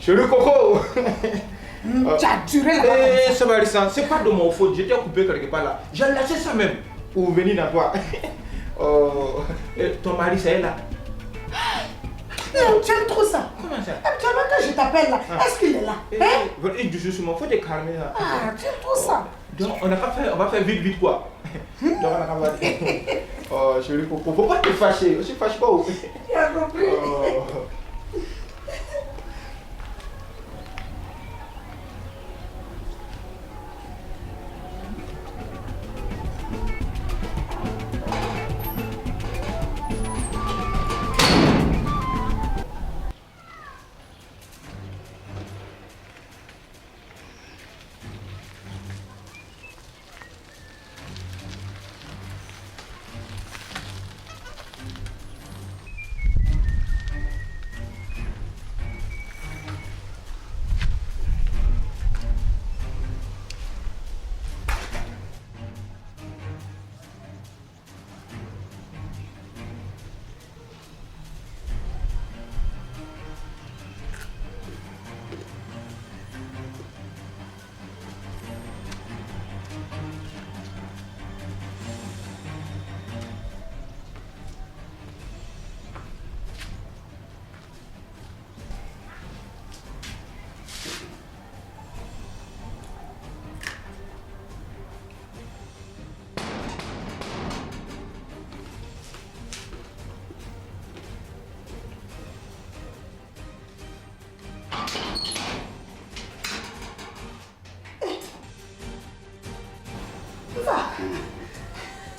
Chérie Coco. Tu as duré là-bas. Ça va, c'est pas de mon faute. J'étais occupé quelque part là. J'ai lâché ça même pour venir à toi. Ton mari, c'est elle là. Non, tu aimes trop ça. Comment ça? Actuellement, quand je t'appelle là, est-ce qu'il est là? Justement, faut te calmer là. Ah, tu aimes trop ça. Donc, on va faire vite quoi. Donc, on a pas fait. Oh, chérie Coco, faut pas te fâcher. Je ne fâche pas. Tu as compris.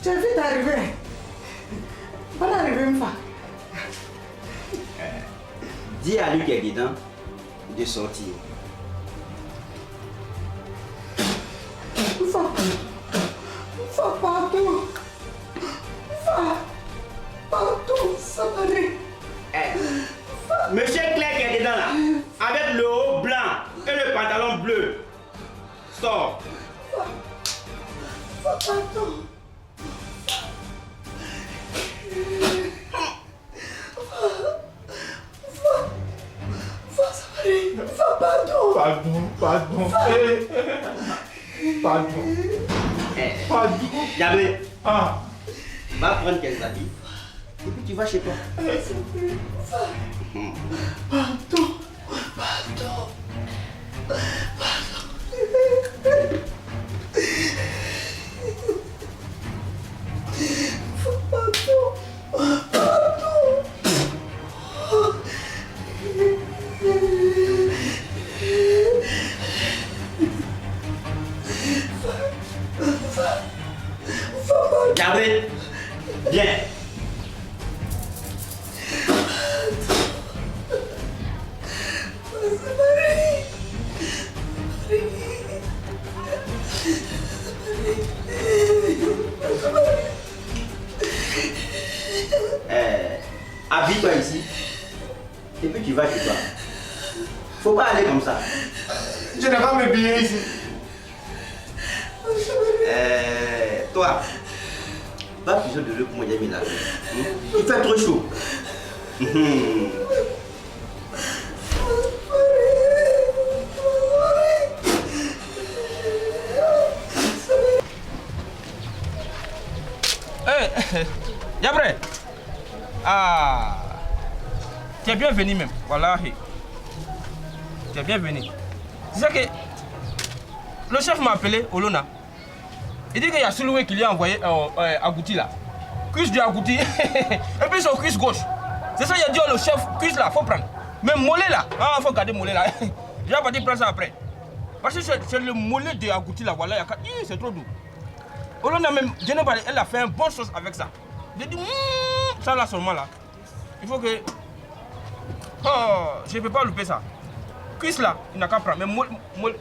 Tu as vu d'arriver. Bonne arrivée, Mfa. Dis à lui qui est dedans de sortir. Mfa. Mfa, pardon. Mfa. Pardon, ça m'arrive. Monsieur Claire qui est dedans là, avec le haut blanc et le pantalon bleu. Sors. Mfa, pardon. Pardon. Pardon. Gabriel, Ah. va prendre quelques habits et puis tu vas chez toi. Pardon. Gabriel, viens. Habille-toi ici et puis tu vas chez toi. Faut pas aller comme ça. Je n'ai pas mes billets ici. Toi, va puiser de l'eau pour moi, j'ai mis là. Il fait trop chaud. Gabriel. Ah, tu es bienvenu même. Voilà. Tu es bienvenu. Tu sais que le chef m'a appelé, Olona. Il dit qu'il y a Souloué qui lui a envoyé Agouti là. Cuisse de Agouti. Et puis son cuisse gauche. C'est ça, il a dit le chef, cuisse là, faut prendre. Mais mollet là, ah, faut garder mollet là. Je vais partir prendre ça après. Parce que c'est le mollet de Agouti là, voilà, c'est trop doux. Olona même, elle a fait une bonne chose avec ça. J'ai dit, ça là seulement là. Il faut que... Oh, je ne peux pas louper ça. Cuisse là, il n'a qu'à prendre. Mais mollet...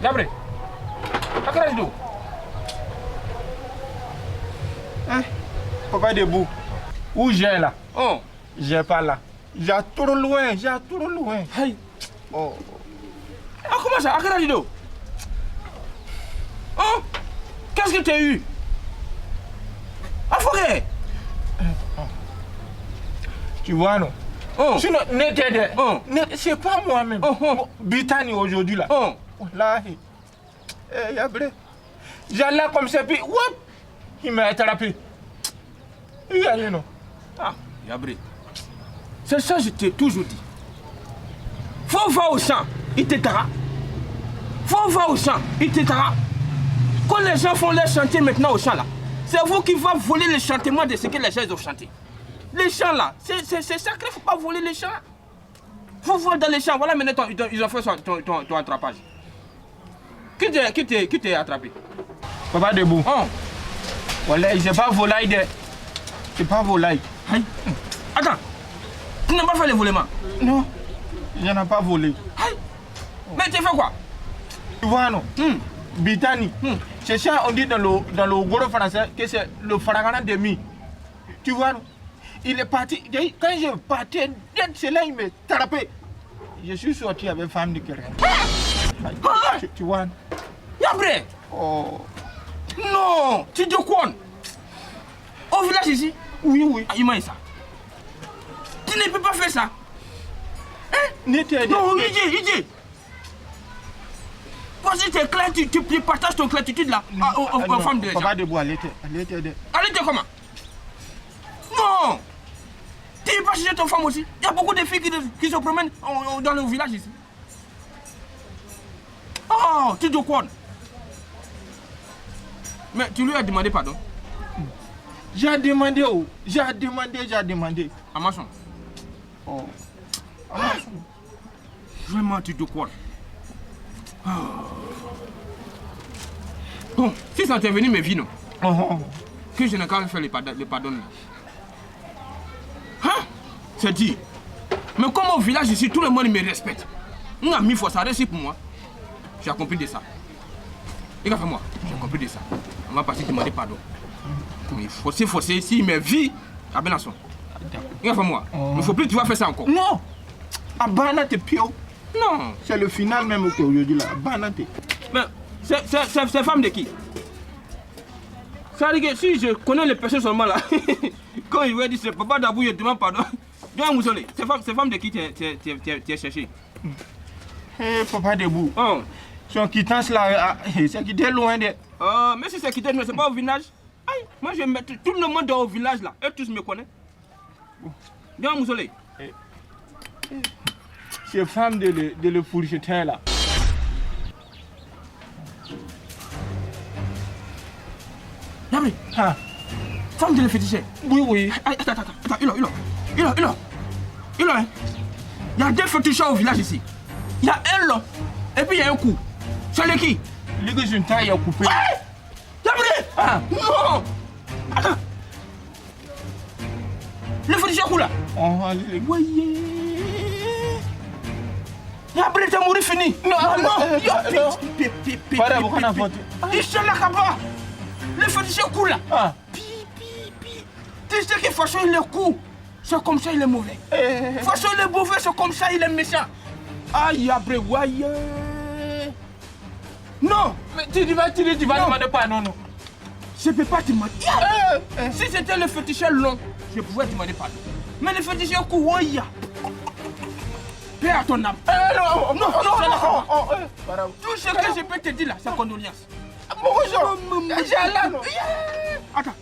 Gabriel, à quel âge d'eau? Hein? Papa debout. Où j'ai là? Oh. J'ai pas là. J'ai trop loin, Hey. Oh. Ah, comment ça? À quel âge d'eau? Oh. Qu'est-ce que tu as eu? Ah, forêt. Tu vois, non? Sinon, c'est pas moi-même. Bitani aujourd'hui là. Là, Yabré. J'allais comme ça, puis, il m'a attrapé. Il y a rien, non? Ah, Yabré. C'est ça, je t'ai toujours dit. Faut voir au champ, il t'aidera. Faut voir au champ, il t'aidera. Quand les gens font leur chantier maintenant au champ là, c'est vous qui va voler le chantement de ce que les gens ont chanté. Les champs là, c'est sacré, faut pas voler les champs. Faut voir dans les champs. Voilà maintenant ils ont fait ton attrapage. Qui t'a attrapé? Papa debout. Voilà, j'ai pas volé. C'est pas volé. Attends, tu n'as pas fait le volement? Non, je n'ai pas volé. Mais tu fais quoi? Tu vois, non? Bitani. C'est ça, on dit dans le gros français que c'est le fragment de mi. Tu vois, non? Il est parti. Quand je partais, c'est là il m'a attrapé. Je suis sorti avec femme de quelqu'un. Tu vois? Yabré! Non! Tu dis quoi? Au village ici? Oui. Il m'a dit ça. Tu ne peux pas faire ça. Non, il dit. Parce que tu es clair, tu partages ton claritude là aux femmes de gens. Papa debout, allez t'aider. Allez t'aider comment? Non! Tu n'es pas chercher ton femme aussi? Il y a beaucoup de filles qui se promènent dans le village ici. Oh, tu dis quoi? Mais tu lui as demandé pardon? J'ai demandé. À ma chambre. Vraiment, tu dis quoi? Bon, si ça t'est venu, mes vies, non? Que je n'ai qu'à faire le pardon là. C'est dit. Mais comme au village ici, tout le monde me respecte. On a mis fois ça reste pour moi. J'ai compris de ça. Et fait moi, j'ai compris de ça. On va partir demander pardon. Mais forcer, s'il me vit, à Benasson. Il fait moi. Il ne faut plus que tu vas faire ça encore. Non! Abanate Pio. Non. C'est le final même aujourd'hui là. Abanate. Mais c'est femme de qui? Ça veut dire que si je connais les personnes seulement là, quand il va dire c'est papa d'Abou, je demande pardon. Viens Moussolé, c'est femme de qui tu es cherché? Papa debout. Son quittance là, c'est quitté loin de. Mais si c'est quitté, c'est pas au village. Aïe, moi je vais mettre tout le monde au village là, et tous me connaissent. Viens Moussolé. C'est femme de le fourcheteur là. Yabri, femme de le féticheur. Oui. Attends, il a, il y a deux féticheurs au village ici. Il y a un long, et puis il y a un coup. C'est le qui? Le que je ne taille à couper. Yabri! Non! Attends. Le féticheur coup là. Oui. Yabri, t'es mort fini. Non. Para vous qu'on a voté. Il se la capa. Le féticheur coup là. Tu sais que façon il est coup, c'est comme ça il est mauvais. Façon il est mauvais, c'est comme ça il est méchant. Aïe, après, voyez. Non. Mais tu vas demander pas, non. Je ne peux pas te demander. Si c'était le féticheur long, je pouvais te demander pardon. Mais le féticheur coup, voyez. Paix à ton âme. Non. Tout ce que je peux te dire là, c'est condoléances. Attends.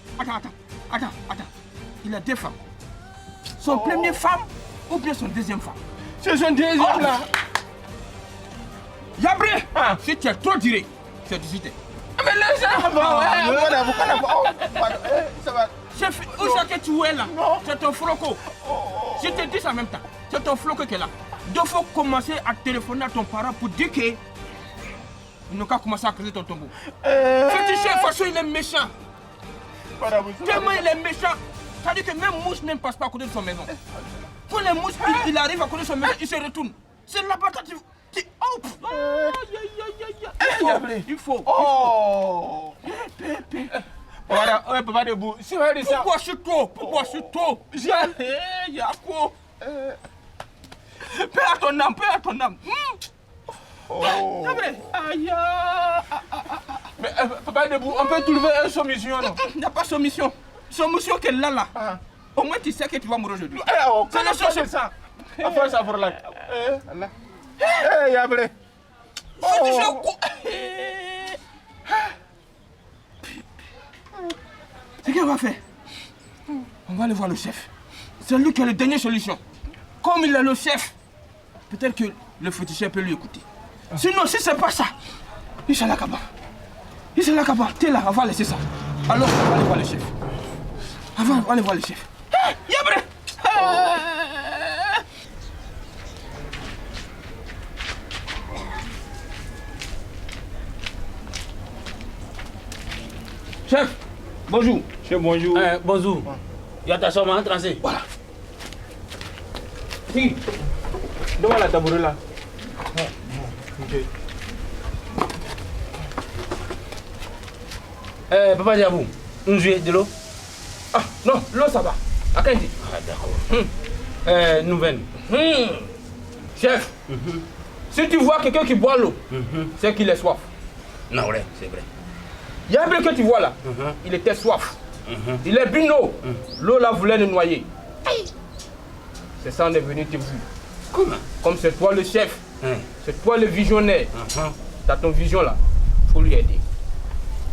Il a deux femmes. Son première femme ou bien son deuxième femme? C'est son deuxième là. Yabré, si tu es trop direct, c'est 18 ans. Mais les gens, ça va. Où c'est que tu es là? C'est ton floco. Je te dis ça en même temps. C'est ton floco qui est là. Il faut commencer à téléphoner à ton parent pour dire que il n'a qu'à commencer à creuser ton tombeau. Féticheur, façon il est méchant. Tellement il est méchant. Ça veut dire que même mouche ne passe pas à côté de son maison. Quand les mouches, il arrive à côté de son maison, il se retourne. C'est là-bas que tu... Il faut. Voilà, papa debout. C'est vrai de ça. Pourquoi c'est toi? Yako. Paix à ton âme. Mais papa debout, on peut trouver une solution, non? Il n'y a pas de solution. Solution qu'elle a là. Au moins tu sais que tu vas mourir aujourd'hui. C'est le chef ça. Enfin ça pour là. Allah. Yabré. C'est qu'elle va faire. On va aller voir le chef. C'est lui qui a la dernière solution. Comme il est le chef, peut-être que le féticheur peut lui écouter. Sinon, si c'est pas ça, il s'en accapare. Il s'en accapare. T'es là, on va laisser ça. Alors, on va aller voir le chef. Avant, on va aller voir le chef. Yabré! Chef, bonjour. Chef, bonjour. Bonjour. Il y a ta chambre en tracé. Voilà. Si. Devant la tabouret là. Papa Diabou, on joue de l'eau. Ah, non, l'eau ça va. À Kendi. Ah, d'accord. Nouvelle. Chef, si tu vois quelqu'un qui boit l'eau, c'est qu'il est soif. Non, vrai, c'est vrai. Il y a un peu que tu vois là, il était soif. Il est bu l'eau. L'eau là voulait le noyer. C'est ça, on est venu te voir. Comment? Comme c'est toi le chef, c'est toi le visionnaire. T'as ton vision là, faut lui aider.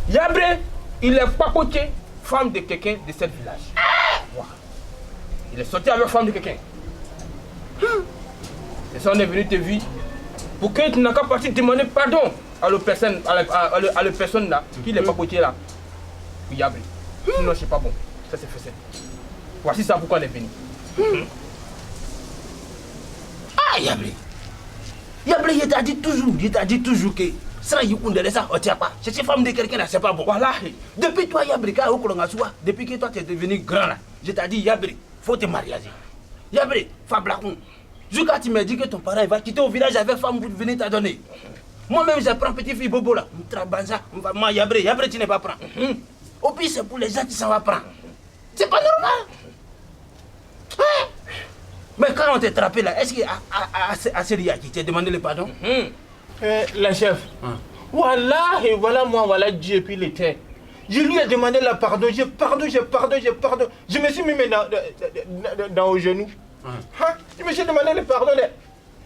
Yabré, il est papoté, femme de quelqu'un de ce village. Voilà. Il est sorti avec femme de quelqu'un. C'est ça, on est venu te voir. Pour que tu n'as qu'à partir demander pardon à la personne, à la personne là, qui n'est pas potier là. Pour Yabré. Sinon, c'est pas bon. Ça, c'est fait. Voici ça pourquoi on est venu. Ah, Yabré. Yabré, il t'a dit toujours que ça, il y a ça, on tient pas. C'est cette femme de quelqu'un là, c'est pas bon. Voilà. Depuis toi, Yabré, depuis que toi, tu es devenu grand là, je t'ai dit, Yabré, faut te marier. Yabré, Fablakon. Jusqu'à tu me dis que ton parent il va quitter au village avec femme pour venir te donner. Moi-même, je prends petit fille Bobo là. Moi, Yabré, tu n'es pas prendre. Au pire, c'est pour les gens qui s'en vont prendre. C'est pas normal. Mais quand on t'a attrapé là, est-ce qu'à Syria qui t'a demandé le pardon? La chef. Voilà, et voilà moi, voilà Dieu puis l'éternel. Je lui ai demandé le pardon, je pardonne. Je me suis mis dans au genou. Je me suis demandé le pardon.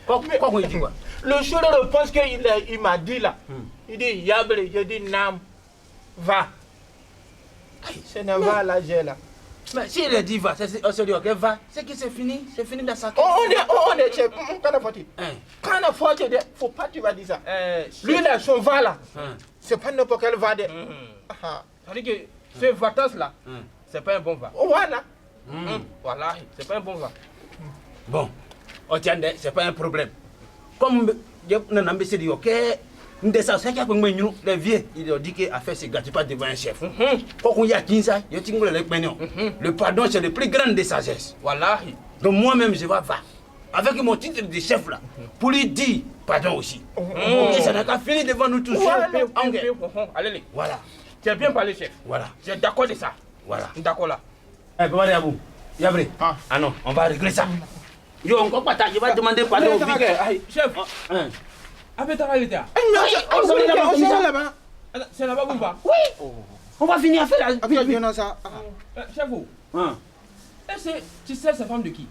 Pourquoi il dit quoi? Le seul réponse qu'il m'a dit là, il dit Yabré, je dis Nam, va. C'est ne va là, j'ai là. Mais si il a dit va, on se dit ok, va, c'est que c'est fini dans sa tête. On est chef, quand on a fauté, faut pas tu vas dire ça. Lui là, son va là, c'est pas n'importe quel va de. Ça veut dire que ce vatas là, c'est pas un bon va. Voilà. Voilà, c'est pas un bon va. Bon, c'est pas un problème. Comme on a dit ok, les vieux, ils ont dit qu'à faire ces gâteaux pas devant un chef. Pourquoi il y a 15 ans, le pardon c'est le plus grand des sagesses. Voilà. Donc moi-même je vais voir avec mon titre de chef là, pour lui dire pardon aussi. Et ça n'a qu'à finir devant nous tous. Allez, voilà. Tu as bien parlé, chef. Voilà. Tu es d'accord de ça? Voilà. D'accord là. Papa Diabou, Yabré. Ah non, on va régler ça. Yo, encore pas je vais demander pardon au vite. Chef. Avec ta réalité. là-bas. C'est là-bas où on va? Oui. On va finir à faire la. Chef, tu sais, c'est femme de qui?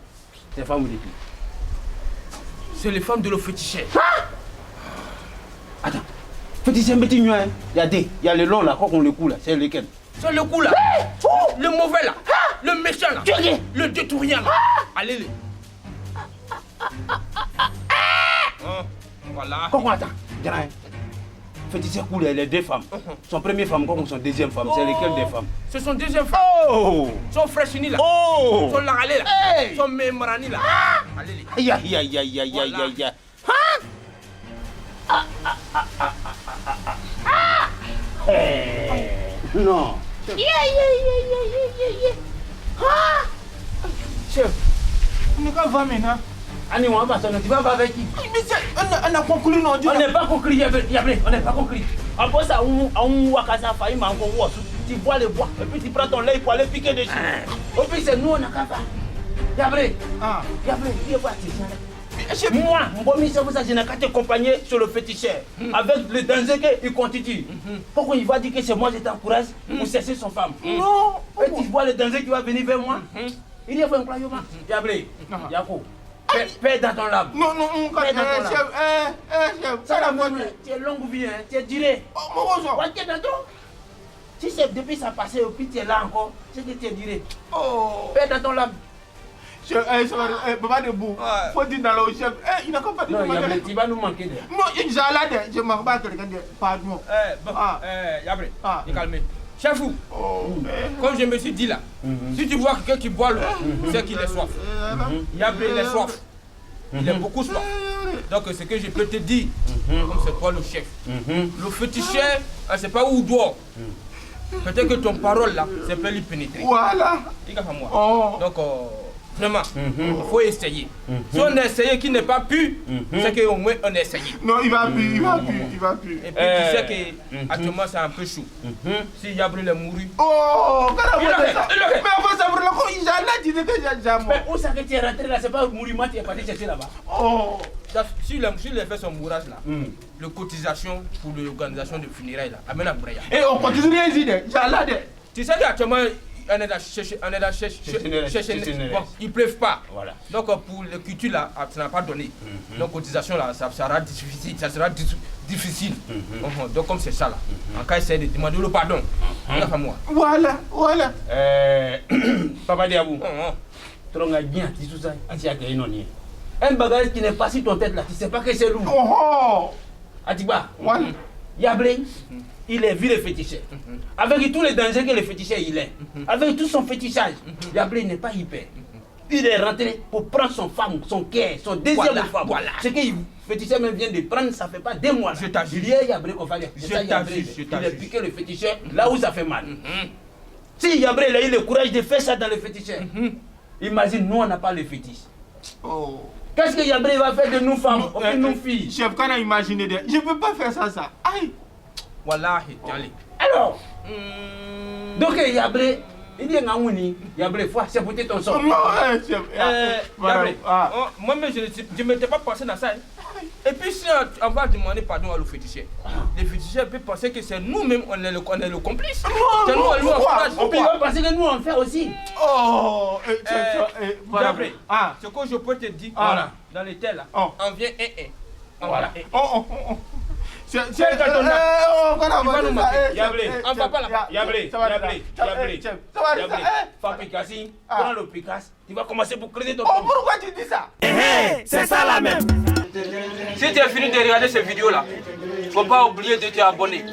C'est femme de qui? C'est les femmes de le féticheur. Attends. Féticheur, petit nuage. Il y a le long là, quoi qu'on le coup là, c'est lequel? C'est le coup là. Le mauvais là. Le méchant là. Le détournant là. Allez. Voilà. Pourquoi attends? Féticheur cool, les deux femmes. Son première femme, comme son deuxième femme, c'est lesquelles des femmes? C'est son deuxième femme. Son frère Chini là. Son Laralé là. Son Membrani là. Allez. Aïe. Non. Chef, on n'est pas va maintenant. Annie, on va tu vas avec qui? On a conclu non. On n'est pas conclu, Yabré, on n'est pas conclu. Après ça, on va casser failli, mais encore tu bois le bois, et puis tu prends ton lait pour aller piquer dessus. Et puis c'est nous, on a qu'à faire. Yabré, il est parti. Moi, je n'ai qu'à t'accompagner sur le féticheur, avec le danger qu'il constitue. Pourquoi il va dire que c'est moi qui t'encourage pour cesser son femme? Non. Et tu vois le danger qui va venir vers moi? Il y a un plan, Yabré, Yako. Paix dans ton lab. Non, non, Paix dans ton lab. chef. Ça la bonne, tu es longue vie, hein, tu es duré. Tu es dans ton. Si c'est depuis ça passé, puis tu es là encore, c'est que tu es duré. Oh. Paix dans ton lab. Chef, papa debout. Faut dire dans le chef. Il n'a pas dit Non, Yabré, tu vas nous manquer de. Non, je ne marque pas quelqu'un de pardon. Yabré, calme. Chef, comme je me suis dit là, si tu vois quelqu'un qui boit l'eau, c'est qu'il est soif. Yabré, il est soif. Il est beaucoup soif. Donc, ce que je peux te dire, comme c'est toi le chef, le féticheur, c'est pas où il dort. Peut-être que ton parole là, c'est peut lui pénétrer. Voilà. Il a pas moi. Donc, vraiment, il faut essayer. Si on a essayé qui n'est pas pu, c'est qu'au moins on a essayé. Non, il va plus. Et puis tu sais qu'actuellement c'est un peu chaud. Si Yabré est mouru. Oh, il a fait. Mais avant ça, il a dit que j'ai déjà mort. Mais où ça que tu es rentré là, c'est pas mouriment, tu es parti chercher là-bas. Oh. Si il a fait son mourage là, le cotisation pour l'organisation de funérailles là, amène à Boureya. Et on continue à dire, tu sais qu'actuellement, on est dans bon, ils ne pleuvent pas. Voilà. Donc pour le culture là, ça n'a pas donné. Donc cotisation là, ça sera difficile. Donc comme c'est ça là, en cas essayer de demander le pardon. Voilà. Papa Diabou, tu bien, tu tout ça, un bagage qui n'est pas sur ton tête là, tu ne sais pas que c'est lourd. Oh. Atiba, Voilà. Yabré, il est vu le féticheur. Avec tous les dangers que le féticheur il est, avec tout son fétichage, Yabré n'est pas hyper. Il est rentré pour prendre son femme, son cœur, son désir de femme. Voilà. Ce que le féticheur même vient de prendre, ça fait pas 2 mois. Je t'assure. Il y a Yabré qu'on fallait. Il a piqué le féticheur là où ça fait mal. Si Yabré a eu le courage de faire ça dans le féticheur, imagine, nous on n'a pas le fétiche. Oh. Qu'est-ce que Yabré va faire de nous femmes, de nous filles? Chef, quand on a imaginé, je ne peux pas faire ça. Aïe. Wallahi, allez. Alors, donc Yabré, il dit Yabré, c'est pour ton sort. Non, chef. Yabré, moi-même, je ne m'étais pas pensé dans ça. Et puis si on va demander pardon à le féticheur, le féticheur peut penser que c'est nous-mêmes, on est le complice. C'est nous, on lui encourage. On peut penser que nous, on fait aussi. Oh, Yabré, ce que je peux te dire, dans les tels là, on vient Voilà. Tu vas nous manquer. Yabré, on va pas là. Yabré. Fabricasi, prends le Picasso. Tu vas commencer pour creuser ton Oh, pourquoi tu dis ça? C'est ça la même. Si tu as fini de regarder cette vidéo là, faut pas oublier de t'abonner.